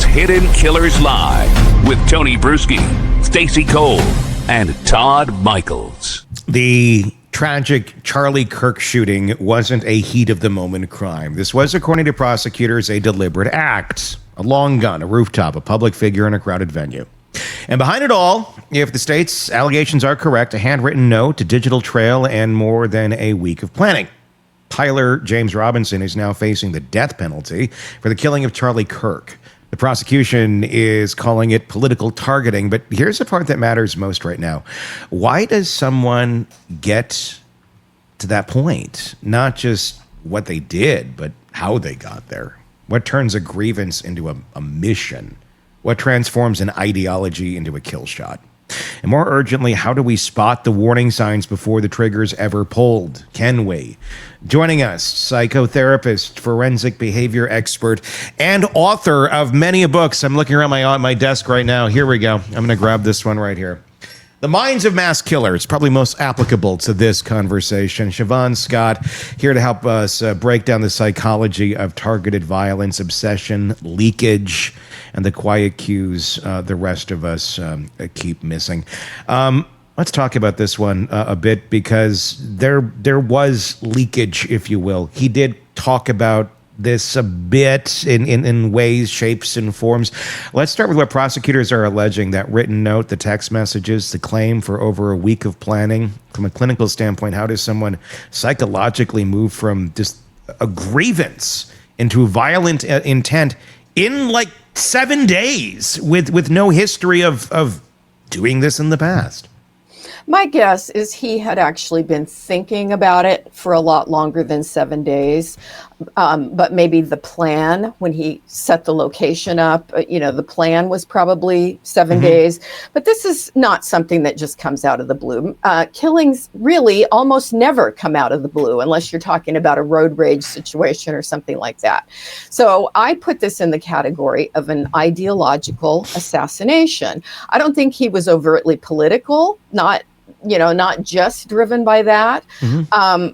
is Hidden Killers Live with Tony Brueski, Stacey Cole, and Todd Michaels. The tragic Charlie Kirk shooting wasn't a heat-of-the-moment crime. This was, according to prosecutors, a deliberate act. A long gun, a rooftop, a public figure in a crowded venue. And behind it all, if the state's allegations are correct, a handwritten note, a digital trail, and more than a week of planning. Tyler James Robinson is now facing the death penalty for the killing of Charlie Kirk. The prosecution is calling it political targeting, but here's the part that matters most right now. Why does someone get to that point? Not just what they did, but how they got there. What turns a grievance into a mission? What transforms an ideology into a kill shot? And more urgently, how do we spot the warning signs before the trigger's ever pulled? Can we? Joining us, psychotherapist, forensic behavior expert, and author of many books. I'm looking around my desk right now. Here we go. I'm going to grab this one right here. The Minds of Mass Killers, probably most applicable to this conversation. Shavaun Scott, here to help us break down the psychology of targeted violence, obsession, leakage, and the quiet cues the rest of us keep missing. Let's talk about this one a bit, because there was leakage, if you will. He did talk about this a bit in ways, shapes, and forms. Let's start with what prosecutors are alleging: that written note, the text messages, the claim for over a week of planning. From a clinical standpoint, how does someone psychologically move from just a grievance into violent intent in like 7 days with no history of doing this in the past? My guess is he had actually been thinking about it for a lot longer than 7 days. But maybe the plan, when he set the location up, the plan was probably 7 days. But this is not something that just comes out of the blue. Killings really almost never come out of the blue, unless you're talking about a road rage situation or something like that. So I put this in the category of an ideological assassination. I don't think he was overtly political, not just driven by that.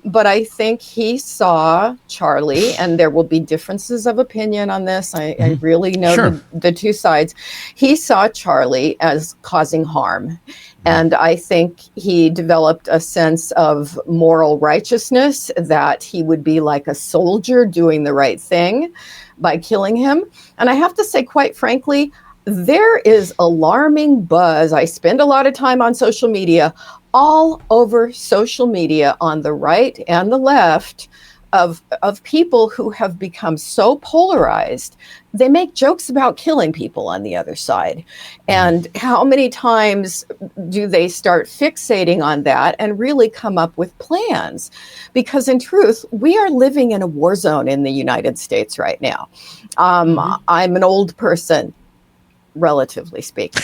But I think he saw Charlie, and there will be differences of opinion on this. I really know the two sides. He saw Charlie as causing harm. And I think he developed a sense of moral righteousness, that he would be like a soldier doing the right thing by killing him. And I have to say, quite frankly, there is alarming buzz. I spend a lot of time on social media, all over social media on the right and the left, of people who have become so polarized. They make jokes about killing people on the other side. And how many times do they start fixating on that and really come up with plans? Because in truth, we are living in a war zone in the United States right now. I'm an old person, relatively speaking.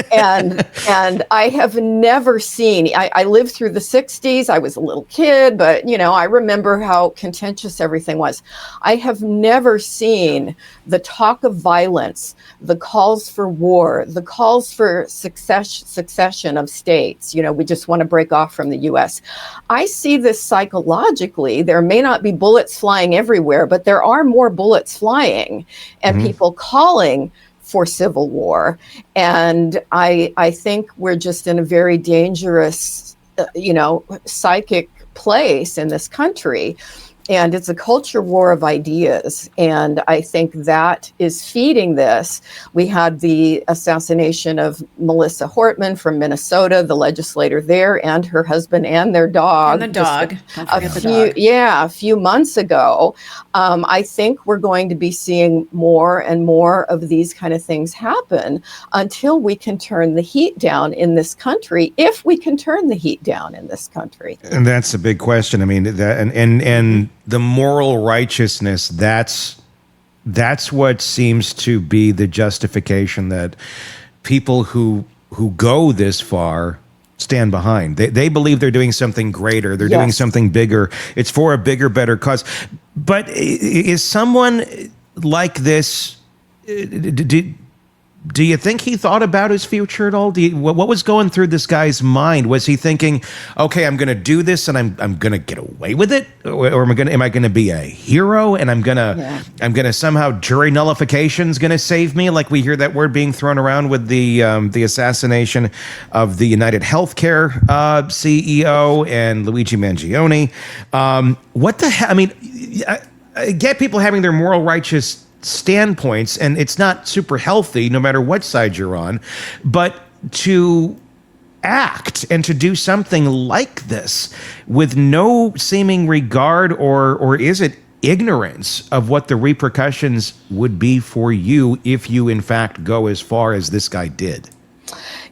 And I have never seen, I lived through the 60s. I was a little kid, but I remember how contentious everything was. I have never seen the talk of violence, the calls for war, the calls for succession of states. We just want to break off from the US. I see this psychologically. There may not be bullets flying everywhere, but there are more bullets flying, and people calling for civil war. And I think we're just in a very dangerous, psychic place in this country. And it's a culture war of ideas. And I think that is feeding this. We had the assassination of Melissa Hortman from Minnesota, the legislator there, and her husband and their dog. And the dog. Don't forget the dog. A few months ago. I think we're going to be seeing more and more of these kind of things happen until we can turn the heat down in this country, if we can turn the heat down in this country. And that's a big question. I mean, that and the moral righteousness, that's what seems to be the justification that people who go this far stand behind. They believe they're doing something greater. They're doing something bigger. It's for a bigger, better cause. But is someone like this, Do you think he thought about his future at all? What was going through this guy's mind? Was he thinking, okay, I'm going to do this and I'm going to get away with it? Or am I going to be a hero and I'm going to somehow jury nullification's going to save me? Like we hear that word being thrown around with the assassination of the United Healthcare CEO and Luigi Mangione. What the hell? I mean, I get people having their moral righteous standpoints, and it's not super healthy no matter what side you're on, but to act and to do something like this with no seeming regard or is it ignorance of what the repercussions would be for you if you in fact go as far as this guy did?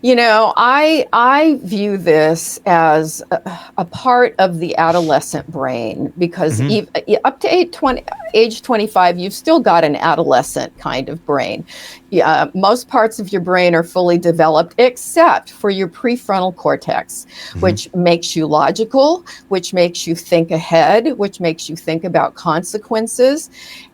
I view this as a part of the adolescent brain because up to age 25, you've still got an adolescent kind of brain. Most parts of your brain are fully developed except for your prefrontal cortex, which makes you logical, which makes you think ahead, which makes you think about consequences.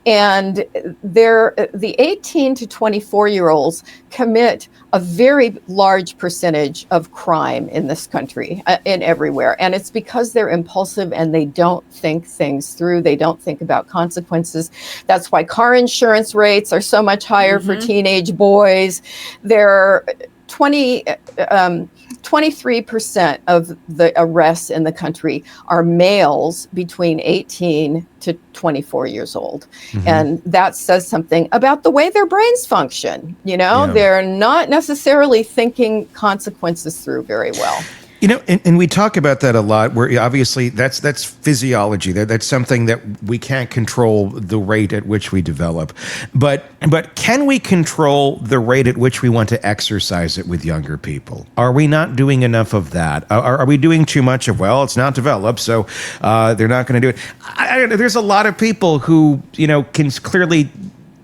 And the 18 to 24-year-olds commit a very large percentage of crime in this country, and everywhere. And it's because they're impulsive and they don't think things through. They don't think about consequences. That's why car insurance rates are so much higher for teenage boys. They're 23% of the arrests in the country are males between 18 to 24 years old. And that says something about the way their brains function. They're not necessarily thinking consequences through very well. And we talk about that a lot, where obviously that's physiology. That's something that we can't control the rate at which we develop. But can we control the rate at which we want to exercise it with younger people? Are we not doing enough of that? Are we doing too much of, well, it's not developed, so they're not going to do it? There's a lot of people who, can clearly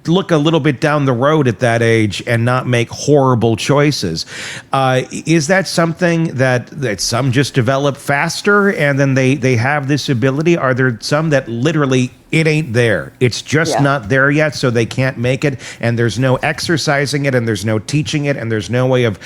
look a little bit down the road at that age and not make horrible choices. Is that something that some just develop faster and then they have this ability? Are there some that literally it ain't there? It's just not there yet, so they can't make it, and there's no exercising it, and there's no teaching it, and there's no way of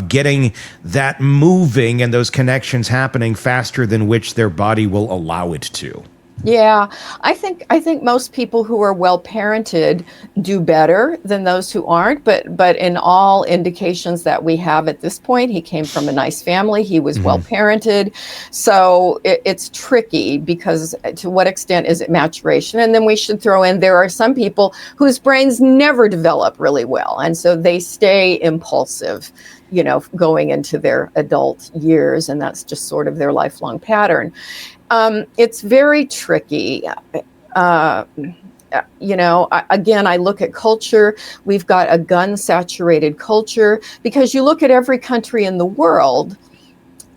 getting that moving and those connections happening faster than which their body will allow it to? Yeah, I think most people who are well parented do better than those who aren't. But in all indications that we have at this point, he came from a nice family. He was well parented, so it's tricky because to what extent is it maturation? And then we should throw in there are some people whose brains never develop really well, and so they stay impulsive, going into their adult years, and that's just sort of their lifelong pattern. It's very tricky. Again, I look at culture. We've got a gun-saturated culture because you look at every country in the world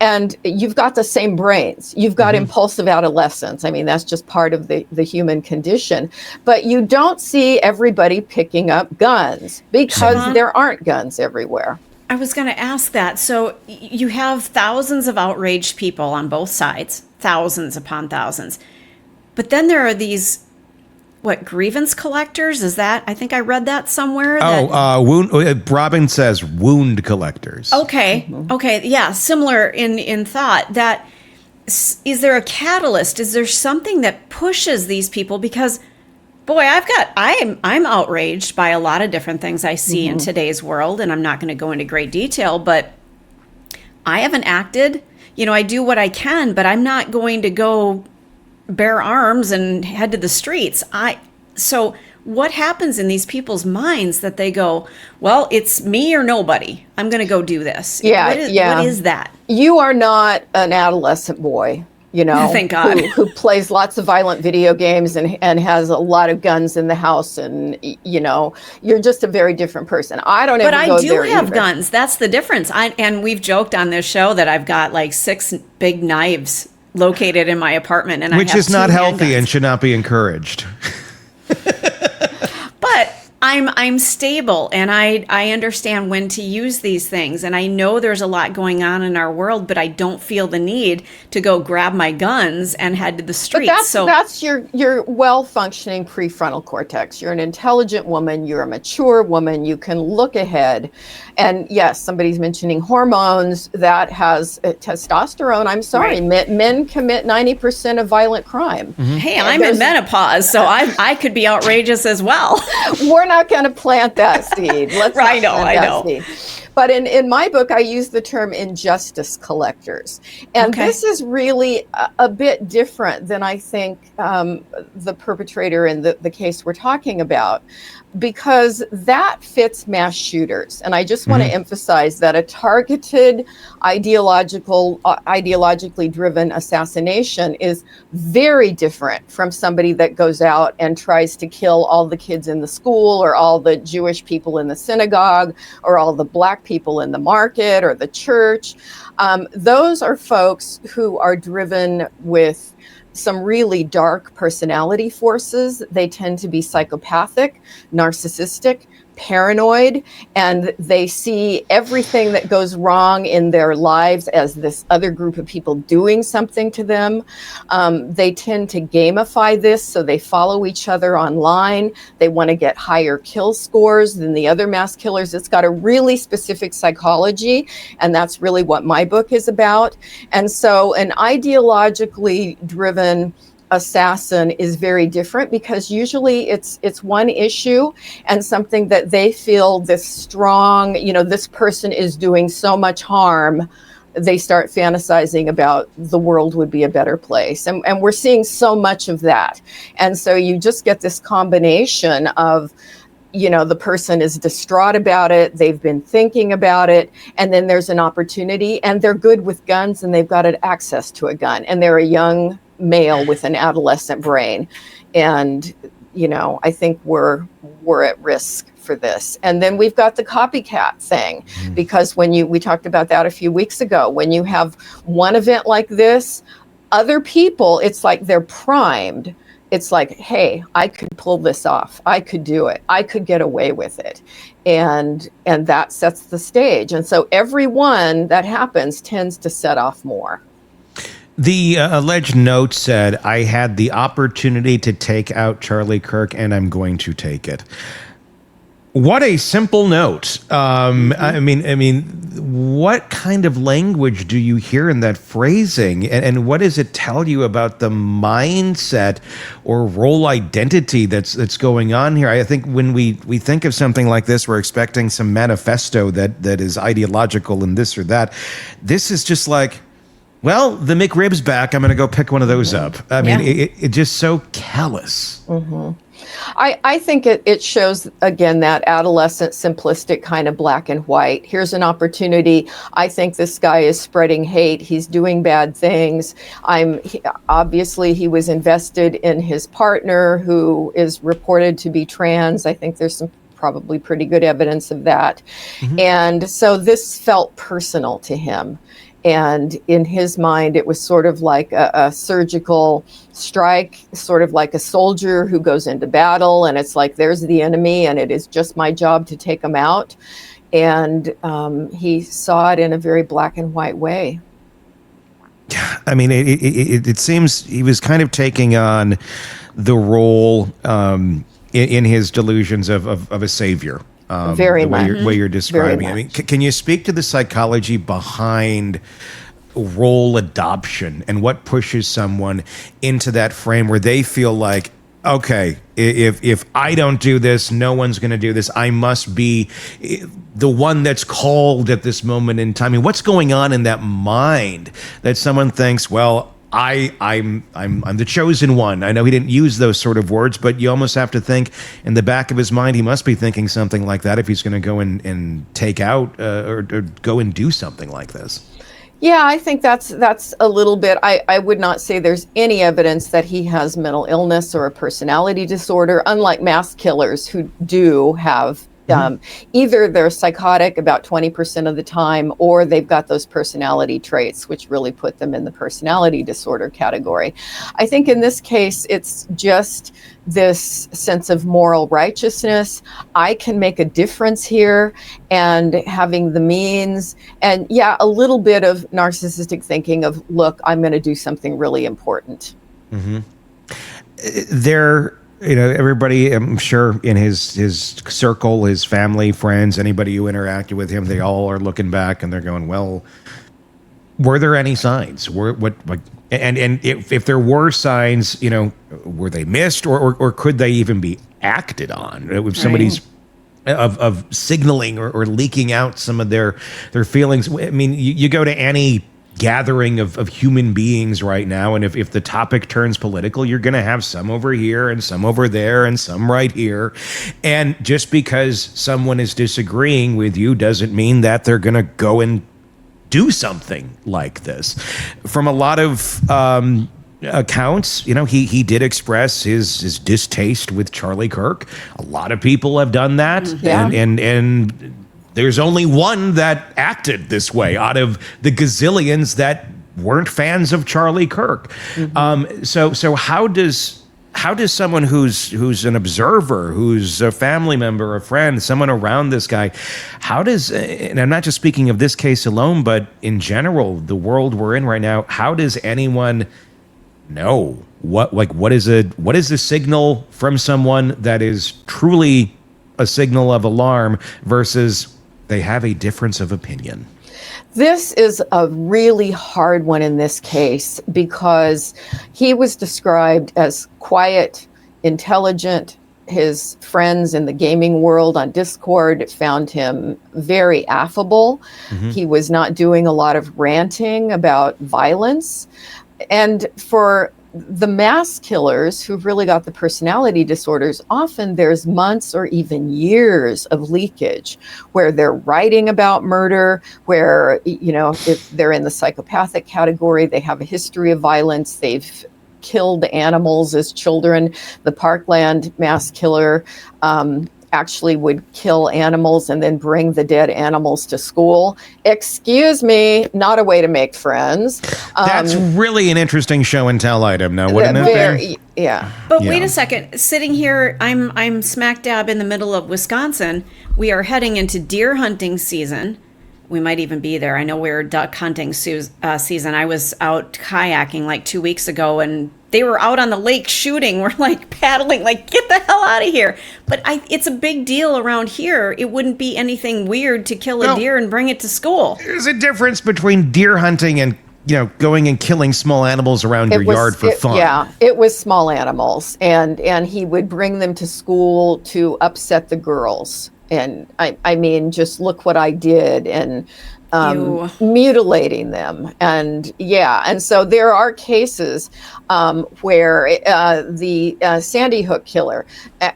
and you've got the same brains. You've got impulsive adolescents. I mean, that's just part of the human condition. But you don't see everybody picking up guns because there aren't guns everywhere. I was going to ask that. So you have thousands of outraged people on both sides, thousands upon thousands. But then there are these, grievance collectors? Is that, I think I read that somewhere. Robin says wound collectors. Okay. Okay. Yeah. Similar in thought. That is there a catalyst? Is there something that pushes these people? Because boy, I'm outraged by a lot of different things I see in today's world, and I'm not going to go into great detail, but I haven't acted. I do what I can, but I'm not going to go bare arms and head to the streets. So what happens in these people's minds that they go, well, it's me or nobody. I'm going to go do this. Yeah, What is that? You are not an adolescent boy. Thank God. who plays lots of violent video games and has a lot of guns in the house, and you're just a very different person. I don't ever go there. But I do have guns. That's the difference. And we've joked on this show that I've got like 6 big knives located in my apartment, and which is not healthy and should not be encouraged. But I'm stable, and I understand when to use these things, and I know there's a lot going on in our world, but I don't feel the need to go grab my guns and head to the streets. But that's your well-functioning prefrontal cortex. You're an intelligent woman. You're a mature woman. You can look ahead. And yes, somebody's mentioning hormones. That has testosterone. I'm sorry, Right. men commit 90% of violent crime. Hey, I'm in menopause, so I could be outrageous as well. We're not going to plant that seed. Let's not I know. plant that seed. But in my book, I use the term injustice collectors. And Okay. this is really a bit different than I think the perpetrator in the case we're talking about, because that fits mass shooters. And I just want to emphasize that a targeted, ideologically driven assassination is very different from somebody that goes out and tries to kill all the kids in the school, or all the Jewish people in the synagogue, or all the black people in the market or the church. Those are folks who are driven with some really dark personality forces. They tend to be psychopathic, narcissistic, paranoid, and they see everything that goes wrong in their lives as this other group of people doing something to them. They tend to gamify this, so they follow each other online. They want to get higher kill scores than the other mass killers. It's got a really specific psychology, and that's really what my book is about. And so an ideologically driven assassin is very different, because usually it's one issue and something that they feel this strong, this person is doing so much harm. They start fantasizing about the world would be a better place. And we're seeing so much of that. And so you just get this combination of, the person is distraught about it, they've been thinking about it, and then there's an opportunity, and they're good with guns, and they've got access to a gun, and they're a young male with an adolescent brain. And, I think we're at risk for this. And then we've got the copycat thing, because we talked about that a few weeks ago, when you have one event like this, other people, it's like they're primed. It's like, hey, I could pull this off. I could do it. I could get away with it. And that sets the stage. And so every one that happens tends to set off more. The alleged note said, I had the opportunity to take out Charlie Kirk, and I'm going to take it. What a simple note. I mean, what kind of language do you hear in that phrasing? And what does it tell you about the mindset or role identity that's going on here? I think when we think of something like this, we're expecting some manifesto that is ideological and this or that. This is just like, well, the McRib's back. I'm going to go pick one of those up. I mean, it just so callous. Mm-hmm. I think it shows, again, that adolescent, simplistic kind of black and white. Here's an opportunity. I think this guy is spreading hate. He's doing bad things. Obviously, he was invested in his partner, who is reported to be trans. I think there's some probably pretty good evidence of that. Mm-hmm. And so this felt personal to him. And in his mind, it was sort of like a surgical strike, sort of like a soldier who goes into battle, and it's like, there's the enemy, and it is just my job to take him out. And he saw it in a very black and white way. I mean, it seems he was kind of taking on the role in his delusions of a savior. Very the much. way you're describing it. I mean, can you speak to the psychology behind role adoption and what pushes someone into that frame where they feel like, okay, if I don't do this, no one's going to do this. I must be the one that's called at this moment in time. I mean, what's going on in that mind that someone thinks, well, I'm the chosen one. I know he didn't use those sort of words, but you almost have to think in the back of his mind, he must be thinking something like that if he's going to go and take out or go and do something like this. Yeah, I think that's a little bit. I would not say there's any evidence that he has mental illness or a personality disorder, unlike mass killers who do have Either they're psychotic about 20% of the time, or they've got those personality traits, which really put them in the personality disorder category. I think in this case, it's just this sense of moral righteousness. I can make a difference here, and having the means, and a little bit of narcissistic thinking of, look, I'm going to do something really important. Everybody, I'm sure, in his circle, his family, friends, anybody who interacted with him, they all are looking back and they're going, well, were there any signs? And if there were signs, were they missed, or could they even be acted on? If somebody's of signaling or leaking out some of their feelings. I mean, you go to any gathering of human beings right now, and if the topic turns political, you're going to have some over here and some over there and some right here. And just because someone is disagreeing with you doesn't mean that they're going to go and do something like this. From a lot of accounts, he did express his distaste with Charlie Kirk. A lot of people have done that. And there's only one that acted this way out of the gazillions that weren't fans of Charlie Kirk. So how does someone who's an observer, who's a family member, a friend, someone around this guy, and I'm not just speaking of this case alone, but in general, the world we're in right now, how does anyone know what is a signal from someone that is truly a signal of alarm versus they have a difference of opinion? This is a really hard one in this case because he was described as quiet, intelligent. His friends in the gaming world on Discord found him very affable. He was not doing a lot of ranting about violence. And for the mass killers who've really got the personality disorders, often there's months or even years of leakage where they're writing about murder, where, if they're in the psychopathic category, they have a history of violence, they've killed animals as children. The Parkland mass killer actually would kill animals and then bring the dead animals to school. Excuse me, not a way to make friends. That's really an interesting show and tell item now, wouldn't it? Yeah. But wait a second. Sitting here, I'm smack dab in the middle of Wisconsin. We are heading into deer hunting season. We might even be there. I know we're duck hunting season. I was out kayaking like 2 weeks ago, and they were out on the lake shooting. We're like paddling, like, get the hell out of here. But it's a big deal around here. It wouldn't be anything weird to kill a deer and bring it to school. There's a difference between deer hunting and going and killing small animals around your yard for fun. Yeah, it was small animals, and he would bring them to school to upset the girls. And I mean, just look what I did, and mutilating them. And so there are cases where the Sandy Hook killer,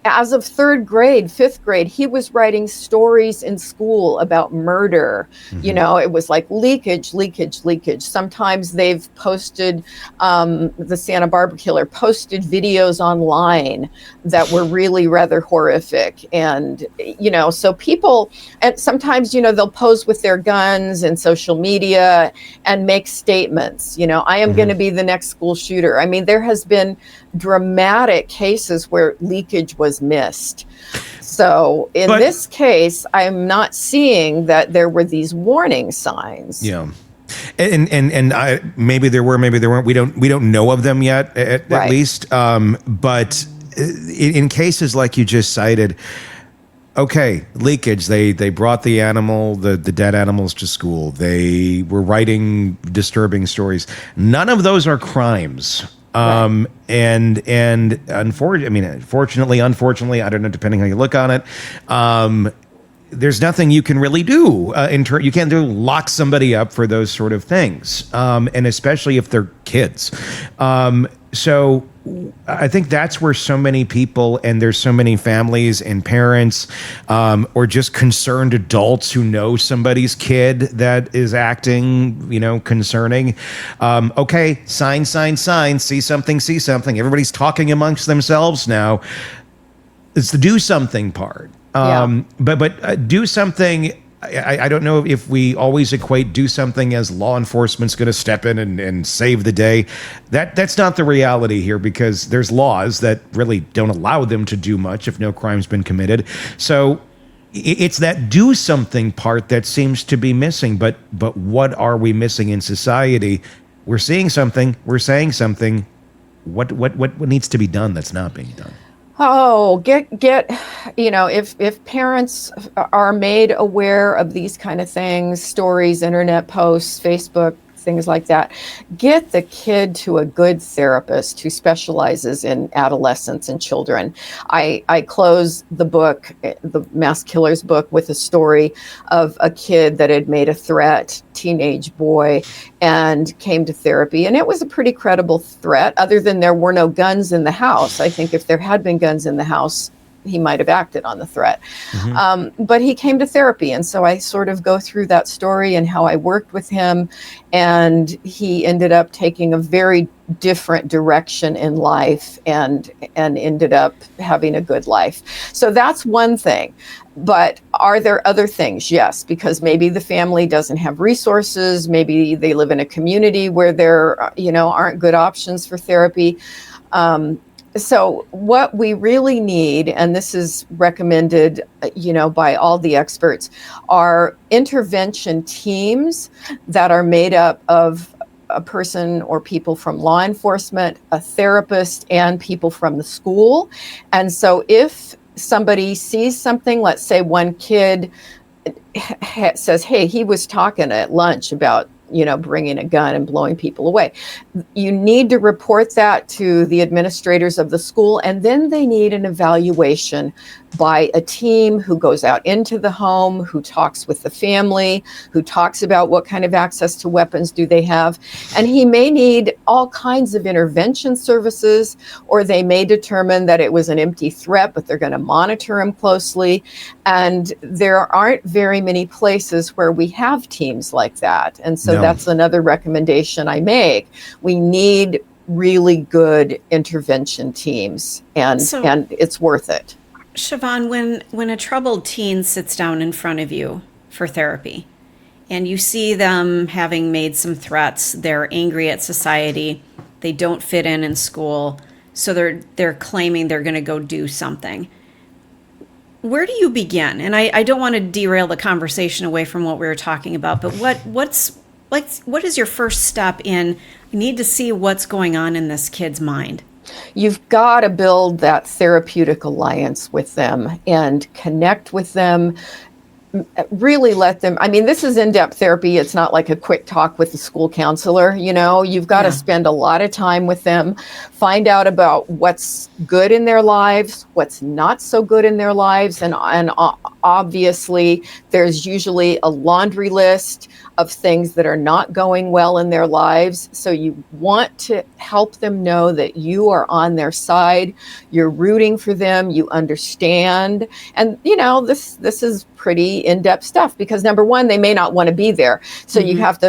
as of third grade, fifth grade, he was writing stories in school about murder. It was like leakage. Sometimes they've posted, the Santa Barbara killer posted videos online that were really rather horrific. And, so people, and sometimes, they'll pose with their guns and social media and make statements. I am going to be the next school shooter. I mean, there has been dramatic cases where leakage was missed. So in this case, I'm not seeing that there were these warning signs. Yeah. And maybe there were, maybe there weren't. We don't know of them yet, at least. But in cases like you just cited, okay, leakage. They brought the dead animals to school. They were writing disturbing stories. None of those are crimes. And unfortunately, I don't know, depending how you look on it, there's nothing you can really do. You can't lock somebody up for those sort of things, and especially if they're kids. So I think that's where so many people, and there's so many families and parents, or just concerned adults who know somebody's kid that is acting, concerning. Okay, sign, see something. Everybody's talking amongst themselves now. It's the do something part. But do something. I don't know if we always equate do something as law enforcement's going to step in and save the day. That's not the reality here, because there's laws that really don't allow them to do much if no crime's been committed. So it's that do something part that seems to be missing. But what are we missing in society? We're seeing something. We're saying something. What needs to be done that's not being done? Oh, get if parents are made aware of these kind of things, stories, internet posts, Facebook, things like that, get the kid to a good therapist who specializes in adolescents and children. I close the book, the Mass Killers book, with a story of a kid that had made a threat, teenage boy, and came to therapy. And it was a pretty credible threat, other than there were no guns in the house. I think if there had been guns in the house, he might have acted on the threat. But he came to therapy. And so I sort of go through that story and how I worked with him. And he ended up taking a very different direction in life and ended up having a good life. So that's one thing. But are there other things? Yes, because maybe the family doesn't have resources. Maybe they live in a community where there, aren't good options for therapy. So what we really need, and this is recommended, by all the experts, are intervention teams that are made up of a person or people from law enforcement, a therapist, and people from the school. And so if somebody sees something, let's say one kid says, hey, he was talking at lunch about bringing a gun and blowing people away. You need to report that to the administrators of the school, and then they need an evaluation by a team who goes out into the home, who talks with the family, who talks about what kind of access to weapons do they have. And he may need all kinds of intervention services, or they may determine that it was an empty threat, but they're going to monitor him closely. And there aren't very many places where we have teams like that. And so that's another recommendation I make. We need really good intervention teams, and it's worth it. Shavaun, when a troubled teen sits down in front of you for therapy and you see them having made some threats, they're angry at society, they don't fit in school, so they're claiming they're going to go do something. Where do you begin? And I don't want to derail the conversation away from what we were talking about, but what is your first step in, I need to see what's going on in this kid's mind? You've got to build that therapeutic alliance with them and connect with them. Really let them, this is in-depth therapy. It's not like a quick talk with the school counselor. You've got to spend a lot of time with them, find out about what's good in their lives, what's not so good in their lives. And obviously there's usually a laundry list of things that are not going well in their lives. So you want to help them know that you are on their side, you're rooting for them, you understand. And this is pretty in-depth stuff, because number one, they may not want to be there. So you have to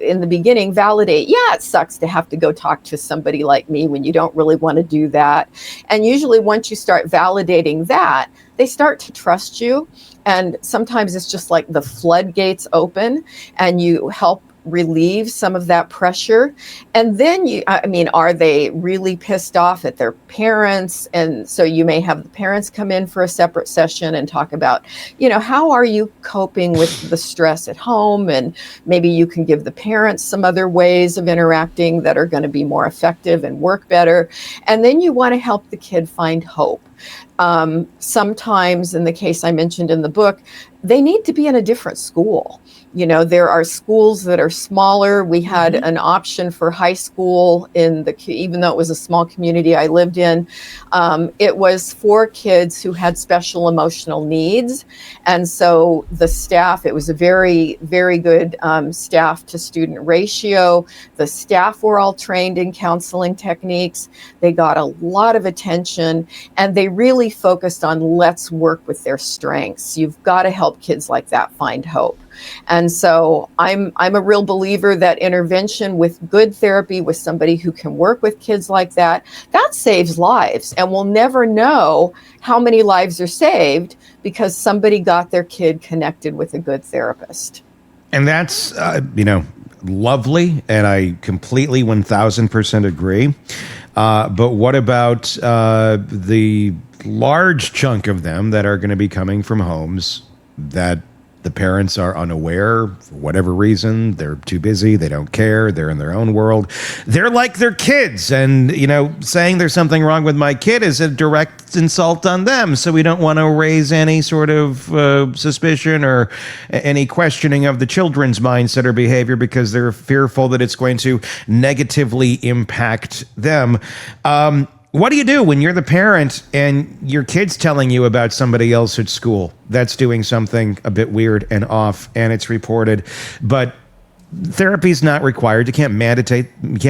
in the beginning, validate, it sucks to have to go talk to somebody like me when you don't really want to do that. And usually once you start validating that, they start to trust you. And sometimes it's just like the floodgates open and you help relieve some of that pressure. And then are they really pissed off at their parents? And so you may have the parents come in for a separate session and talk about, how are you coping with the stress at home? And maybe you can give the parents some other ways of interacting that are going to be more effective and work better. And then you want to help the kid find hope. Sometimes, in the case I mentioned in the book, they need to be in a different school. There are schools that are smaller. We had an option for high school even though it was a small community I lived in. It was for kids who had special emotional needs. And so the staff, it was a very, very good staff to student ratio. The staff were all trained in counseling techniques. They got a lot of attention, and they they really focused on let's work with their strengths. You've got to help kids like that find hope. And so I'm a real believer that intervention with good therapy, with somebody who can work with kids like that saves lives. And we'll never know how many lives are saved because somebody got their kid connected with a good therapist. And that's, lovely. And I completely 1000% agree. But what about the large chunk of them that are going to be coming from homes that the parents are unaware for whatever reason? They're too busy. They don't care. They're in their own world. They're like their kids. And, saying there's something wrong with my kid is a direct insult on them. So we don't want to raise any sort of suspicion or any questioning of the children's mindset or behavior because they're fearful that it's going to negatively impact them. What do you do when you're the parent and your kid's telling you about somebody else at school that's doing something a bit weird and off and it's reported, but therapy's not required? You can't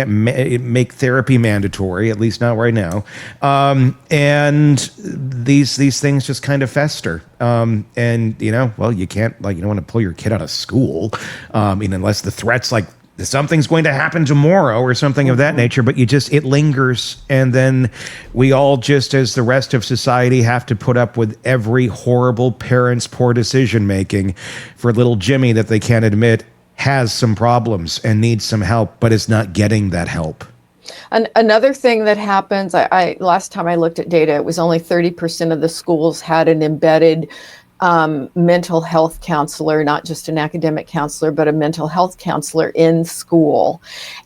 make therapy mandatory, at least not right now. And these things just kind of fester. And you can't, you don't want to pull your kid out of school. Unless the threat's like, something's going to happen tomorrow or something of that nature, but it lingers. And then we all just, as the rest of society, have to put up with every horrible parent's poor decision-making for little Jimmy that they can't admit has some problems and needs some help, but is not getting that help. And another thing that happens, I last time I looked at data, it was only 30% of the schools had an embedded mental health counselor, not just an academic counselor, but a mental health counselor in school.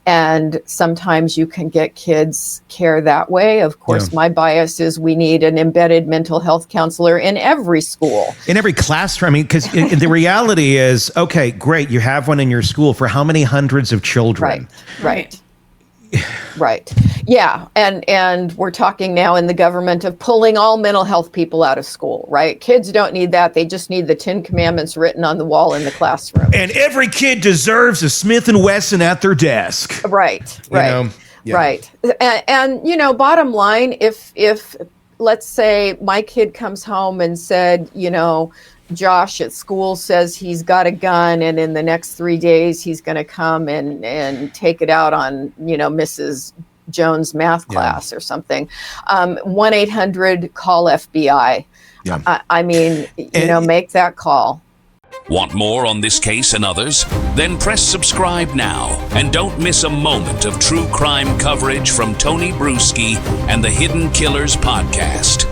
And sometimes you can get kids care that way. Of course, my bias is we need an embedded mental health counselor in every school. In every classroom. Because the reality is, okay, great, you have one in your school for how many hundreds of children? Right. Right. Yeah. And we're talking now in the government of pulling all mental health people out of school, right? Kids don't need that. They just need the 10 Commandments written on the wall in the classroom. And every kid deserves a Smith & Wesson at their desk. Right. Right. And bottom line, if let's say my kid comes home and said, Josh at school says he's got a gun and in the next 3 days he's going to come and take it out on, Mrs. Jones' math class or something. 1-800-CALL-FBI. Yeah. Make that call. Want more on this case and others? Then press subscribe now and don't miss a moment of true crime coverage from Tony Brueski and the Hidden Killers podcast.